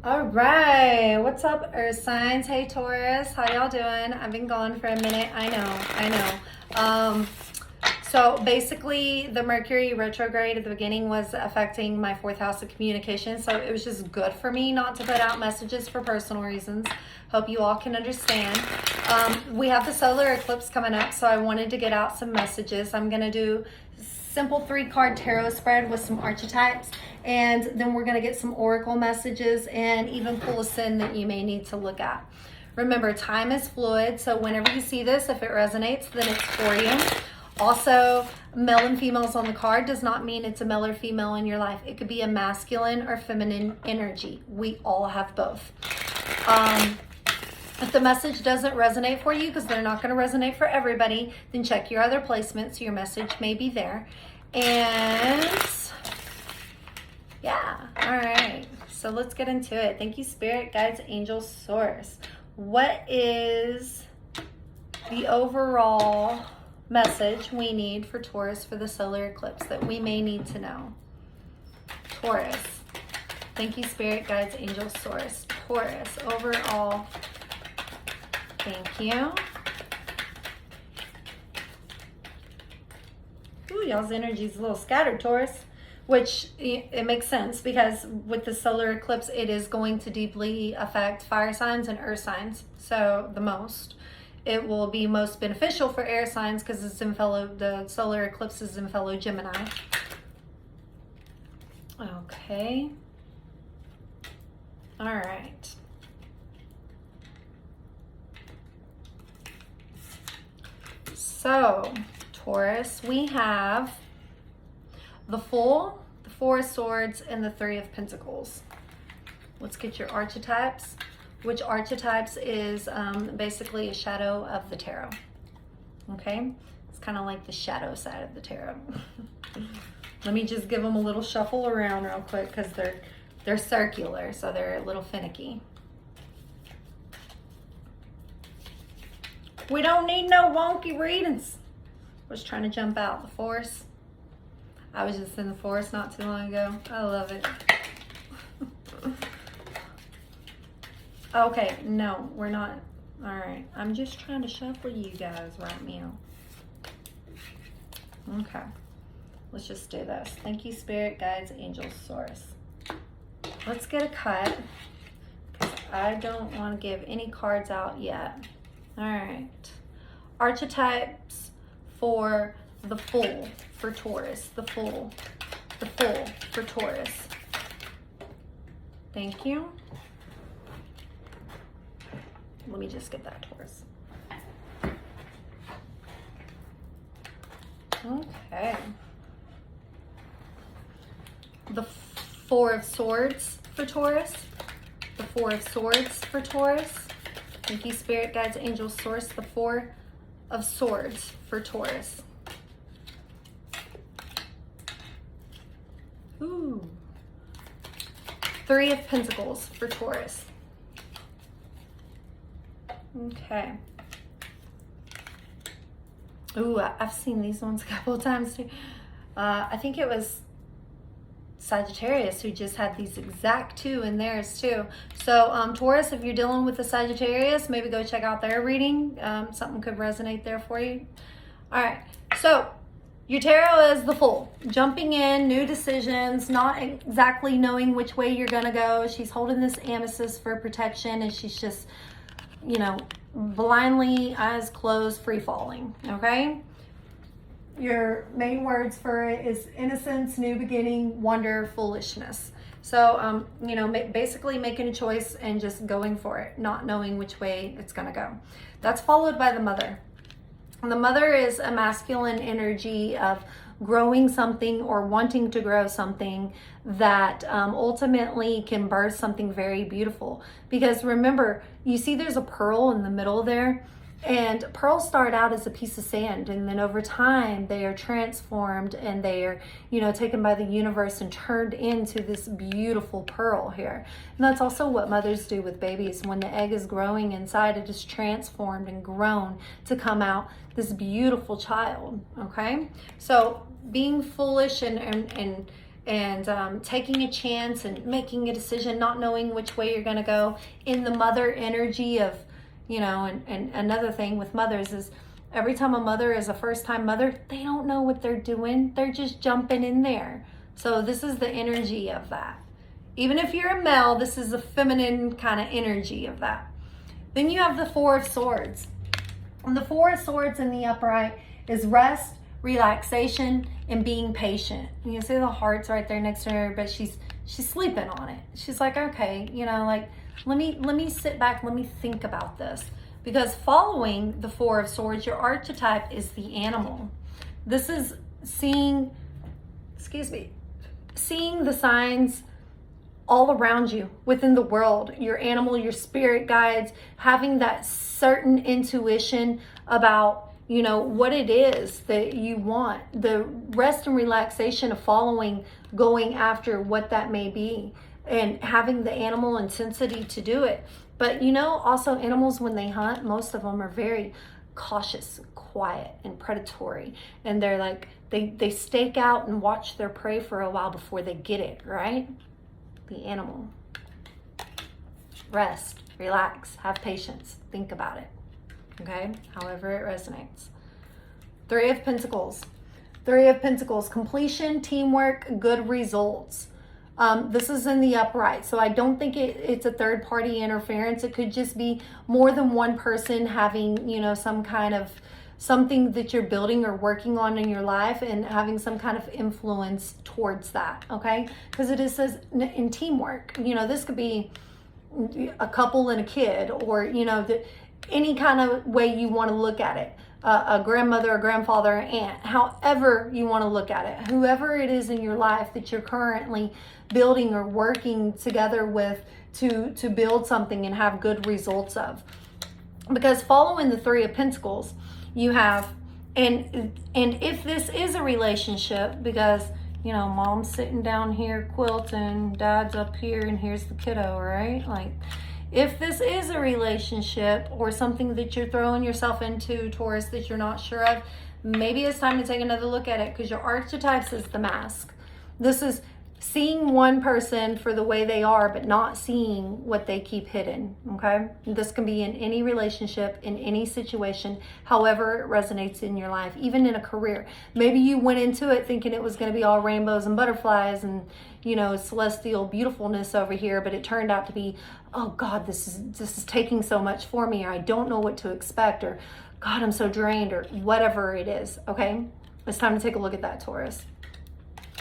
All right, what's up, Earth signs? Hey, Taurus, how y'all doing? I've been gone for a minute. I know. So basically, the Mercury retrograde at the beginning was affecting my fourth house of communication. So it was just good for me not to put out messages for personal reasons. Hope you all can understand. We have the solar eclipse coming up, so I wanted to get out some messages. I'm gonna do simple 3-card tarot spread with some archetypes, and then we're going to get some oracle messages and even pull a sin that you may need to look at. Remember, time is fluid, so whenever you see this, if it resonates, then it's for you. Also, male and females on the card does not mean it's a male or female in your life. It could be a masculine or feminine energy. We all have both. If the message doesn't resonate for you, because they're not going to resonate for everybody, then check your other placements. Your message may be there. And yeah, all right. So let's get into it. Thank you, Spirit, Guides, Angels, Source. What is the overall message we need for Taurus for the solar eclipse that we may need to know? Taurus. Thank you, Spirit, Guides, Angels, Source. Taurus, overall. Thank you. Ooh, y'all's energy is a little scattered, Taurus, which it makes sense because with the solar eclipse, it is going to deeply affect fire signs and earth signs. So the most. It will be most beneficial for air signs because it's in the solar eclipse is in fellow Gemini. Okay. All right. So, Taurus, we have the Fool, the Four of Swords, and the Three of Pentacles. Let's get your archetypes. Which archetypes is basically a shadow of the tarot. Okay? It's kind of like the shadow side of the tarot. Let me just give them a little shuffle around real quick because they're circular, so they're a little finicky. We don't need no wonky readings. I was trying to jump out the forest. I was just in the forest not too long ago. I love it. Okay, no, we're not. All right, I'm just trying to shuffle you guys right now. Okay, let's just do this. Thank you, Spirit, Guides, Angels, Source. Let's get a cut because I don't want to give any cards out yet. All right, archetypes for the Fool for Taurus. The Fool for Taurus. Thank you. Let me just get that, Taurus. Okay. The Four of Swords for Taurus. The Four of Swords for Taurus. Thank you, Spirit, Guides, Angels, Source. The Four of Swords for Taurus. Ooh. Three of Pentacles for Taurus. Okay. Ooh, I've seen these ones a couple of times too. I think it was Sagittarius who just had these exact two in theirs too. So Taurus, if you're dealing with the Sagittarius, maybe go check out their reading. Something could resonate there for you. All right, so your tarot is the Fool. Jumping in, new decisions, not exactly knowing which way you're gonna go. She's holding this amethyst for protection and she's just, you know, blindly, eyes closed, free falling, okay? Your main words for it is innocence, new beginning, wonder, foolishness. So, you know, basically making a choice and just going for it, not knowing which way it's gonna go. That's followed by the Mother. The Mother is a masculine energy of growing something or wanting to grow something that ultimately can birth something very beautiful. Because remember, you see there's a pearl in the middle there, and pearls start out as a piece of sand, and then over time they are transformed and they are, you know, taken by the universe and turned into this beautiful pearl here. And that's also what mothers do with babies. When the egg is growing inside, it is transformed and grown to come out this beautiful child, okay? So being foolish and and taking a chance and making a decision, not knowing which way you're going to go, in the mother energy of, you know. And another thing with mothers is every time a mother is a first-time mother, they don't know what they're doing. They're just jumping in there. So this is the energy of that. Even if you're a male, this is a feminine kind of energy of that. Then you have the Four of Swords. And the Four of Swords in the upright is rest, relaxation, and being patient. You see the heart's right there next to her, but she's sleeping on it. She's like, okay, you know, like, let me sit back, let me think about this. Because following the Four of Swords, your archetype is the animal. This is seeing the signs all around you, within the world, your animal, your spirit guides, having that certain intuition about, you know, what it is that you want, the rest and relaxation of following, going after what that may be, and having the animal intensity to do it. But, you know, also animals, when they hunt, most of them are very cautious, quiet, and predatory. And they're like, they stake out and watch their prey for a while before they get it, right? The animal. Rest, relax, have patience, think about it. Okay? However it resonates. Three of Pentacles. Three of Pentacles, completion, teamwork, good results. This is in the upright, so I don't think it's a third party interference. It could just be more than one person having, you know, some kind of something that you're building or working on in your life and having some kind of influence towards that, okay? Because it says in teamwork, you know, this could be a couple and a kid, or, you know, any kind of way you want to look at it. A grandmother, a grandfather, an aunt, however you want to look at it. Whoever it is in your life that you're currently building or working together with to build something and have good results of. Because following the Three of Pentacles, you have, and if this is a relationship, because, you know, mom's sitting down here quilting, dad's up here, and here's the kiddo, right? Like, if this is a relationship or something that you're throwing yourself into, Taurus, that you're not sure of, maybe it's time to take another look at it, because your archetypes is the mask. This is seeing one person for the way they are, but not seeing what they keep hidden, okay? This can be in any relationship, in any situation, however it resonates in your life, even in a career. Maybe you went into it thinking it was going to be all rainbows and butterflies and, you know, celestial beautifulness over here, but it turned out to be, oh God, this is taking so much for me, or I don't know what to expect, or God, I'm so drained, or whatever it is, okay? It's time to take a look at that, Taurus.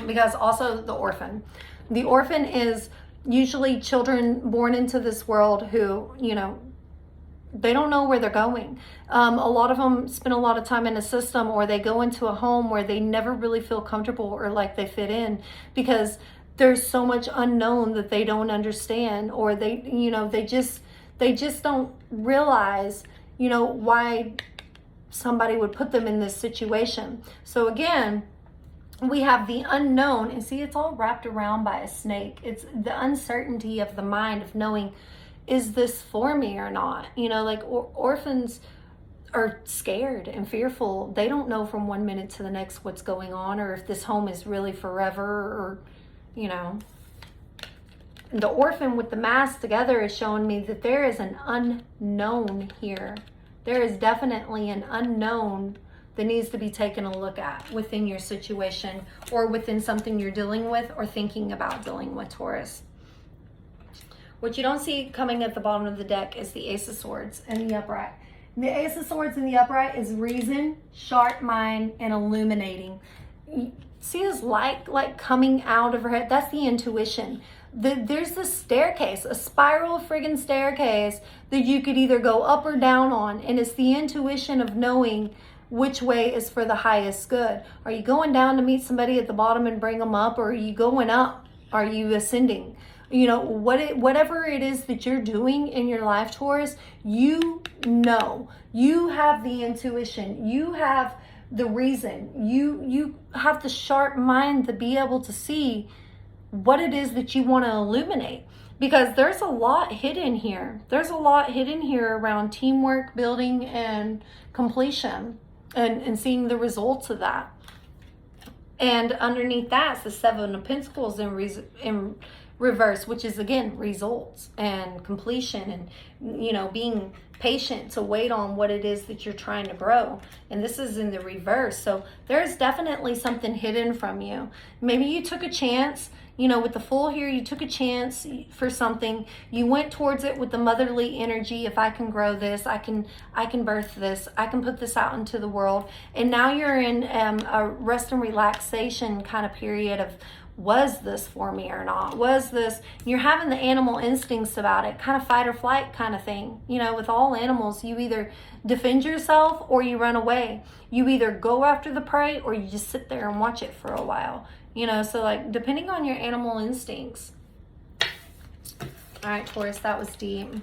Because also the orphan. The orphan is usually children born into this world who, you know, they don't know where they're going. A lot of them spend a lot of time in a system, or they go into a home where they never really feel comfortable or like they fit in, because there's so much unknown that they don't understand, or they, you know, they just don't realize, you know, why somebody would put them in this situation. So again, we have the unknown, and see, it's all wrapped around by a snake. It's the uncertainty of the mind of knowing, is this for me or not? You know, like orphans are scared and fearful. They don't know from one minute to the next what's going on, or if this home is really forever, or, you know. The orphan with the mask together is showing me that there is an unknown here. There is definitely an unknown that needs to be taken a look at within your situation, or within something you're dealing with or thinking about dealing with, Taurus. What you don't see coming at the bottom of the deck is the Ace of Swords in the upright. And the Ace of Swords in the upright is reason, sharp mind, and illuminating. See this light like coming out of her head? That's the intuition. There's this staircase, a spiral friggin' staircase that you could either go up or down on, and it's the intuition of knowing which way is for the highest good. Are you going down to meet somebody at the bottom and bring them up, or are you going up? Are you ascending? You know, whatever it is that you're doing in your life, Taurus, you know, you have the intuition, you have the reason, you have the sharp mind to be able to see what it is that you want to illuminate. Because there's a lot hidden here. There's a lot hidden here around teamwork, building, and completion. And seeing the results of that. And underneath that is the Seven of Pentacles in reverse, which is again results and completion, and you know, being patient to wait on what it is that you're trying to grow. And this is in the reverse. So there's definitely something hidden from you. Maybe you took a chance, you know, with the Fool here, you took a chance for something. You went towards it with the motherly energy. If I can grow this, I can birth this, I can put this out into the world. And now you're in a rest and relaxation kind of period of, was this for me or not? Was this, you're having the animal instincts about it, kind of fight or flight kind of thing. You know, with all animals, you either defend yourself or you run away. You either go after the prey or you just sit there and watch it for a while. You know, so like depending on your animal instincts. All right, Taurus, that was deep.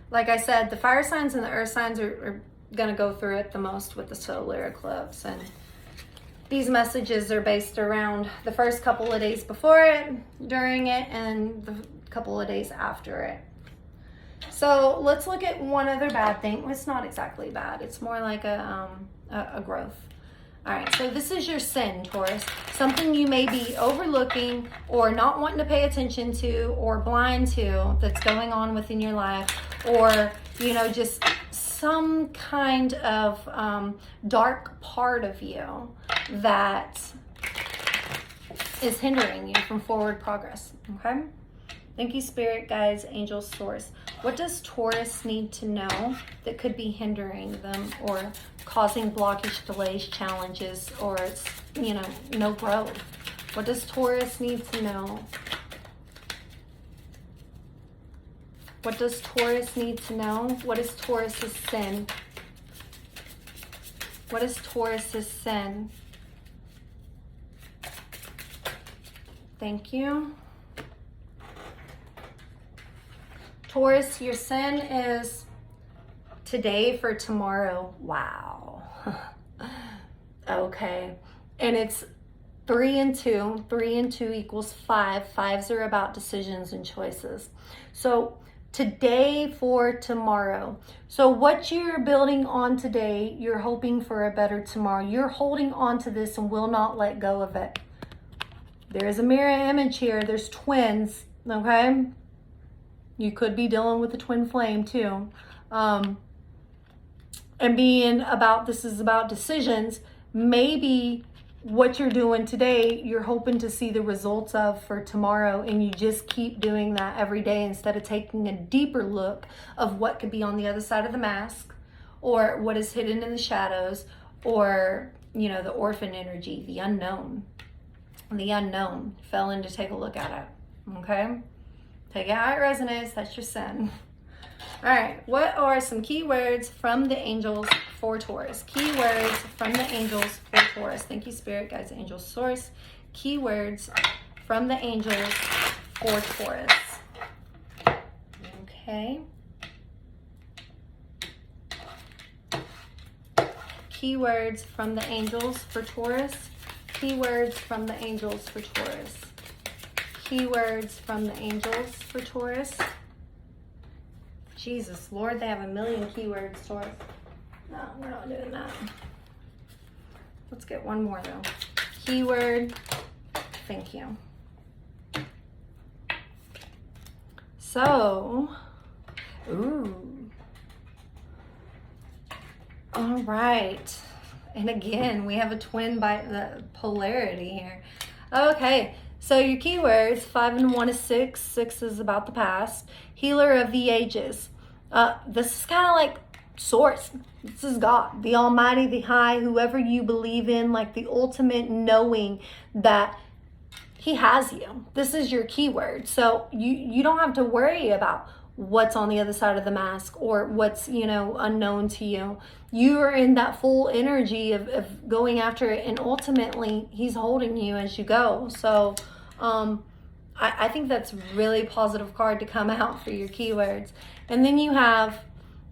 Like I said, the fire signs and the earth signs are going to go through it the most with the solar eclipse. And these messages are based around the first couple of days before it, during it, and the couple of days after it. So let's look at one other bad thing. It's not exactly bad. It's more like a growth. All right, so this is your sin, Taurus. Something you may be overlooking or not wanting to pay attention to or blind to that's going on within your life, or, you know, just some kind of dark part of you that is hindering you from forward progress, okay? Thank you, Spirit, Guides, Angels, Source. What does Taurus need to know that could be hindering them or causing blockage, delays, challenges, or it's, you know, no growth? What does Taurus need to know? What does Taurus need to know? What is Taurus's sin? What is Taurus's sin? Thank you. Taurus, your sin is today for tomorrow. Wow. Okay. And it's 3 and 2. 3 and 2 equals 5. Fives are about decisions and choices. So today for tomorrow. So what you're building on today, you're hoping for a better tomorrow. You're holding on to this and will not let go of it. There is a mirror image here. There's twins, okay? You could be dealing with a twin flame too. And being about, this is about decisions. Maybe what you're doing today, you're hoping to see the results of for tomorrow, and you just keep doing that every day instead of taking a deeper look of what could be on the other side of the mask, or what is hidden in the shadows, or, you know, the orphan energy, the unknown. The unknown. Fell in to take a look at it, okay? Take it how it resonates. That's your sin. All right. What are some keywords from the angels for Taurus? Keywords from the angels for Taurus. Thank you, Spirit, Guides, Angels, Source. Keywords from the angels for Taurus. Okay. Keywords from the angels for Taurus. Keywords from the angels for Taurus. Keywords from the angels for Taurus. Jesus, Lord, they have a million keywords, Taurus. No, we're not doing that. Let's get one more, though. Keyword. Thank you. So, ooh. All right. And again, we have a twin by the polarity here. Okay. So your keywords, 5 and 1 is 6. 6 is about the past. Healer of the ages. This is kind of like source. This is God, the Almighty, the High, whoever you believe in, like the ultimate knowing that He has you. This is your keyword. So you don't have to worry about what's on the other side of the mask or what's, you know, unknown to you. You are in that full energy of going after it, and ultimately He's holding you as you go. So I think that's really positive card to come out for your keywords. And then you have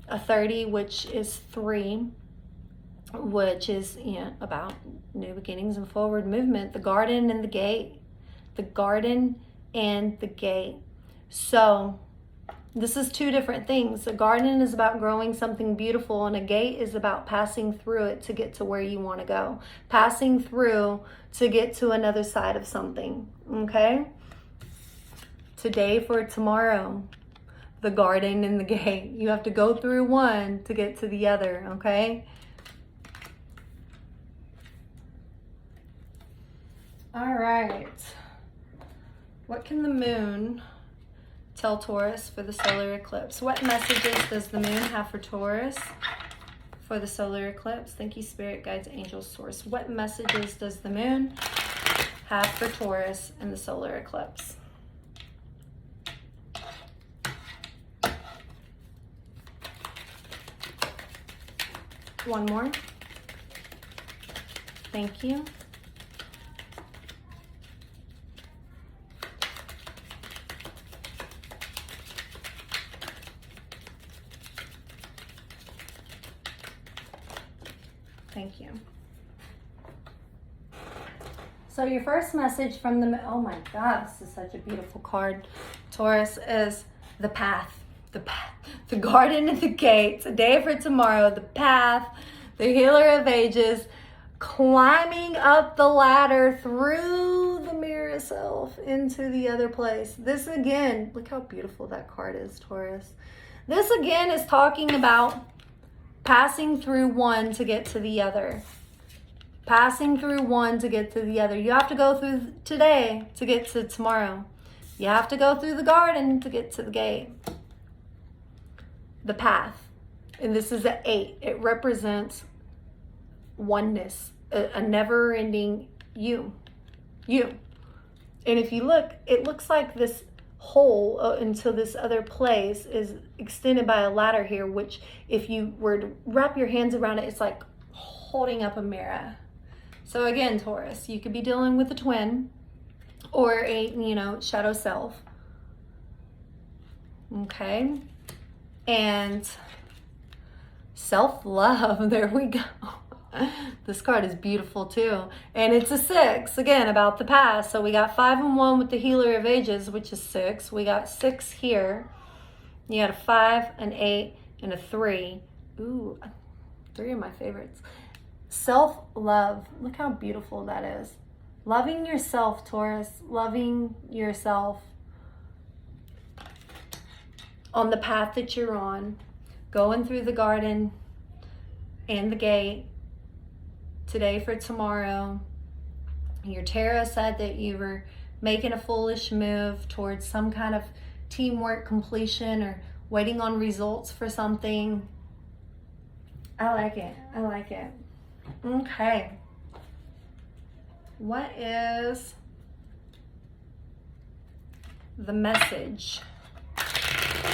a 30, which is 3, which is, you know, about new beginnings and forward movement. The garden and the gate. The garden and the gate. So This is two different things. A garden is about growing something beautiful, and a gate is about passing through it to get to where you want to go. Passing through to get to another side of something, okay? Today for tomorrow, the garden and the gate. You have to go through one to get to the other, okay? All right. What can the moon tell Taurus for the solar eclipse? What messages does the moon have for Taurus for the solar eclipse? Thank you, Spirit, Guides, Angels, Source. What messages does the moon have for Taurus in the solar eclipse? One more. Thank you. Thank you. So your first message from the, oh my God, this is such a beautiful card, Taurus, is the path. The path, the garden and the gate, today for tomorrow, the path, the healer of ages, climbing up the ladder through the mirror self into the other place. This again, look how beautiful that card is, Taurus. This again is talking about passing through one to get to the other. Passing through one to get to the other. You have to go through today to get to tomorrow. You have to go through the garden to get to the gate. The path. And this is an 8. It represents oneness, a never-ending you. And if you look, it looks like this hole into this other place is extended by a ladder here, which if you were to wrap your hands around it, it's like holding up a mirror. So again, Taurus, you could be dealing with a twin or a, shadow self. Okay. And self-love, there we go. This card is beautiful too. And it's a 6, again, about the past. So we got 5 and 1 with the healer of ages, which is 6. We got 6 here. You got a 5, an 8, and a 3. Ooh, 3 of my favorites. Self-love, look how beautiful that is. Loving yourself, Taurus, loving yourself on the path that you're on, going through the garden and the gate, today for tomorrow. Your tarot said that you were making a foolish move towards some kind of teamwork completion or waiting on results for something. I like it. I like it. Okay. What is the message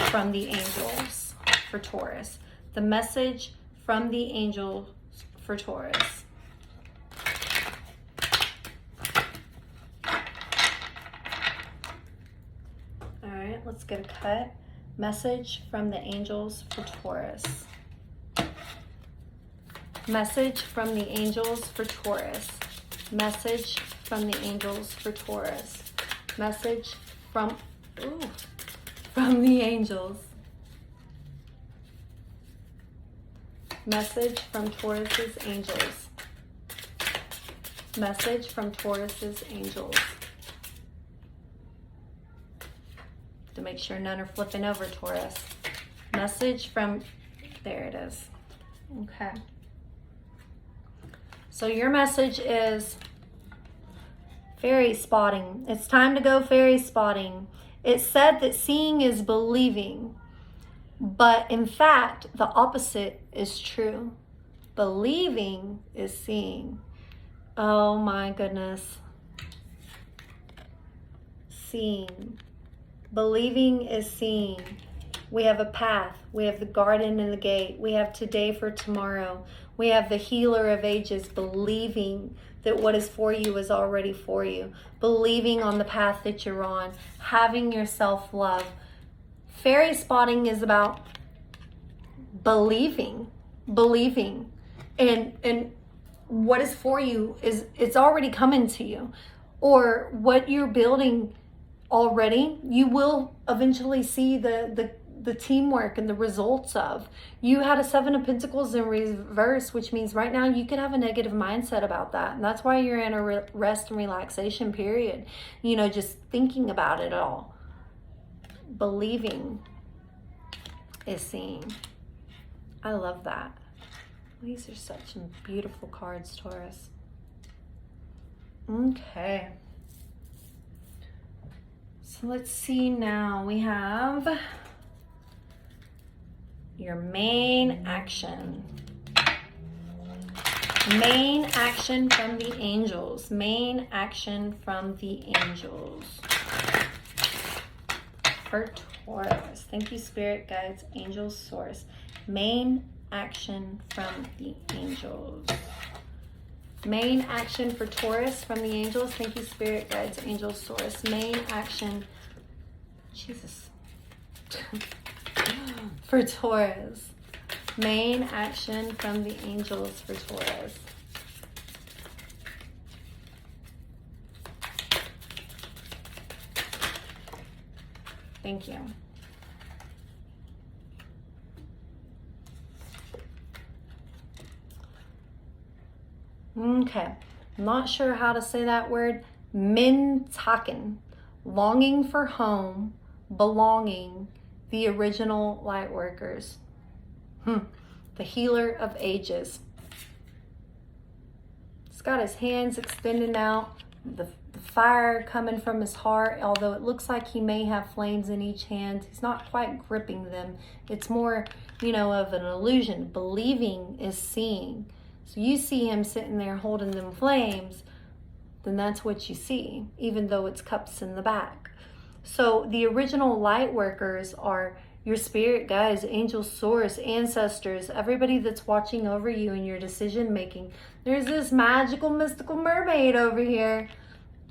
from the angels for Taurus? The message from the angels for Taurus. All right, let's get a cut. Message from the angels for Taurus. Message from the angels for Taurus. Message from the angels for Taurus. Message from the angels. Message from Taurus's angels. Message from Taurus's angels. To make sure none are flipping over, Taurus. Message from, there it is. Okay. So your message is fairy spotting. It's time to go fairy spotting. It's said that seeing is believing, but in fact, the opposite is true. Believing is seeing. Oh my goodness. Seeing. Believing is seeing. We have a path. We have the garden and the gate. We have today for tomorrow. We have the healer of ages, believing that what is for you is already for you. Believing on the path that you're on. Having your self-love. Fairy spotting is about believing. Believing. And what is for you is it's already coming to you. Or what you're building already, you will eventually see the the teamwork and the results of. You had a 7 of Pentacles in reverse, which means right now you could have a negative mindset about that. And that's why you're in a rest and relaxation period. You know, just thinking about it all. Believing is seeing. I love that. These are such beautiful cards, Taurus. Okay. So let's see now. We have your main action. Main action from the angels. Main action from the angels. For Taurus. Thank you, Spirit Guides, Angels, Source. Main action from the angels. Main action for Taurus from the angels. Thank you, Spirit Guides, Angels, Source. Main action. Jesus. For Taurus. Main action from the angels for Taurus. Thank you. Okay, I'm not sure how to say that word. Mintaken, longing for home, belonging, the original light workers. The healer of ages. He's got his hands extended out, the fire coming from his heart, although it looks like he may have flames in each hand. He's not quite gripping them. It's more, you know, of an illusion. Believing is seeing. So you see him sitting there holding them flames, then that's what you see, even though it's cups in the back. So the original light workers are your spirit guides, angels, source, ancestors, everybody that's watching over you in your decision making. There's this magical, mystical mermaid over here.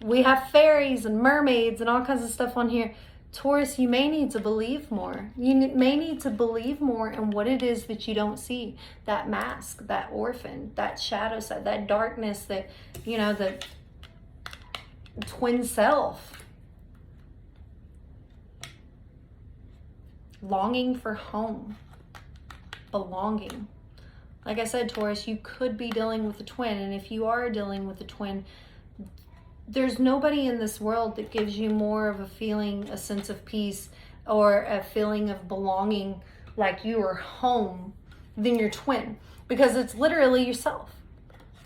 We have fairies and mermaids and all kinds of stuff on here. Taurus, you may need to believe more. You may need to believe more in what it is that you don't see. That mask, that orphan, that shadow side, that darkness, that, you know, the twin self. Longing for home. Belonging. Like I said, Taurus, you could be dealing with a twin. And if you are dealing with a twin, there's nobody in this world that gives you more of a feeling, a sense of peace, or a feeling of belonging, like you are home, than your twin. Because it's literally yourself.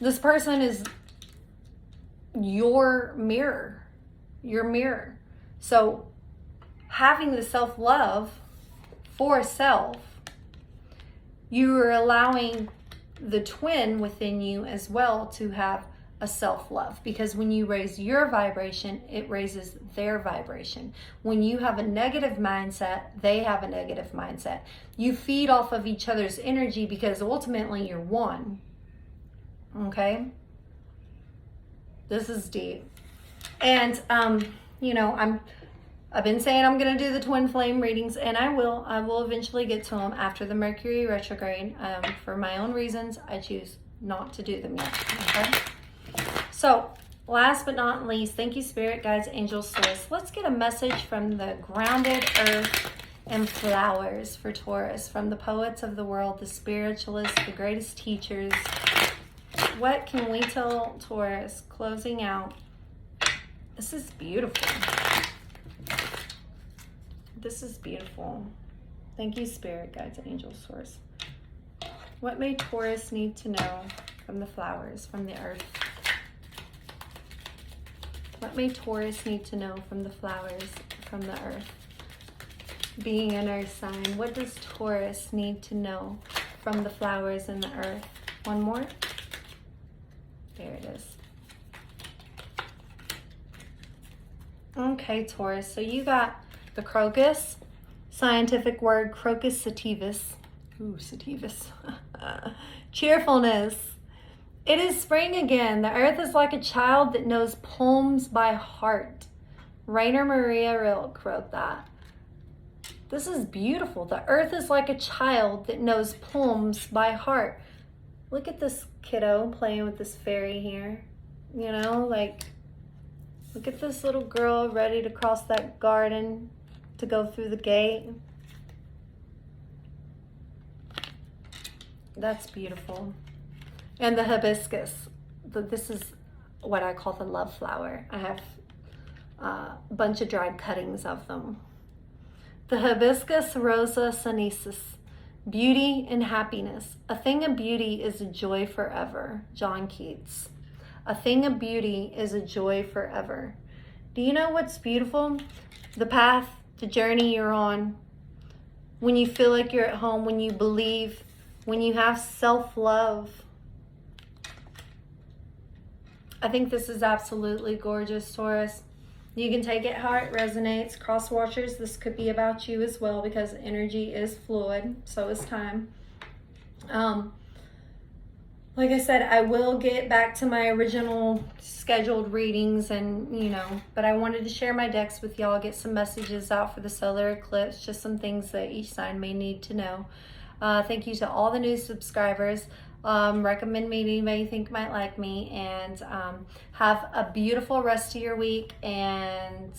This person is your mirror. Your mirror. So having the self-love for self, you are allowing the twin within you as well to have a self-love, because when you raise your vibration, it raises their vibration. When you have a negative mindset, they have a negative mindset. You feed off of each other's energy because ultimately you're one. Okay? This is deep. And you know, I've been saying I'm going to do the twin flame readings, and I will eventually get to them after the Mercury retrograde. For my own reasons, I choose not to do them yet. Okay? So, last but not least, thank you, Spirit Guides, Angels, Source. Let's get a message from the grounded earth and flowers for Taurus, from the poets of the world, the spiritualists, the greatest teachers. What can we tell Taurus closing out? This is beautiful. This is beautiful. Thank you, Spirit Guides, Angels, Source. What may Taurus need to know from the flowers, from the earth? What may Taurus need to know from the flowers, from the earth? Being an earth sign, what does Taurus need to know from the flowers and the earth? One more. There it is. Okay, Taurus, so you got the crocus, scientific word, crocus sativus. Ooh, sativus. Cheerfulness. It is spring again. The earth is like a child that knows poems by heart. Rainer Maria Rilke wrote that. This is beautiful. The earth is like a child that knows poems by heart. Look at this kiddo playing with this fairy here. You know, like, look at this little girl ready to cross that garden to go through the gate. That's beautiful. And the hibiscus. This is what I call the love flower. I have a bunch of dried cuttings of them. The hibiscus rosa sinensis. Beauty and happiness. A thing of beauty is a joy forever. John Keats. A thing of beauty is a joy forever. Do you know what's beautiful? The path, the journey you're on. When you feel like you're at home, when you believe, when you have self-love. I think this is absolutely gorgeous, Taurus. You can take it how it resonates. Cross watchers, this could be about you as well, because energy is fluid. So is time. Like I said, I will get back to my original scheduled readings, and but I wanted to share my decks with y'all, get some messages out for the solar eclipse, just some things that each sign may need to know. Thank you to all the new subscribers. Recommend me to anybody you think might like me, and have a beautiful rest of your week, and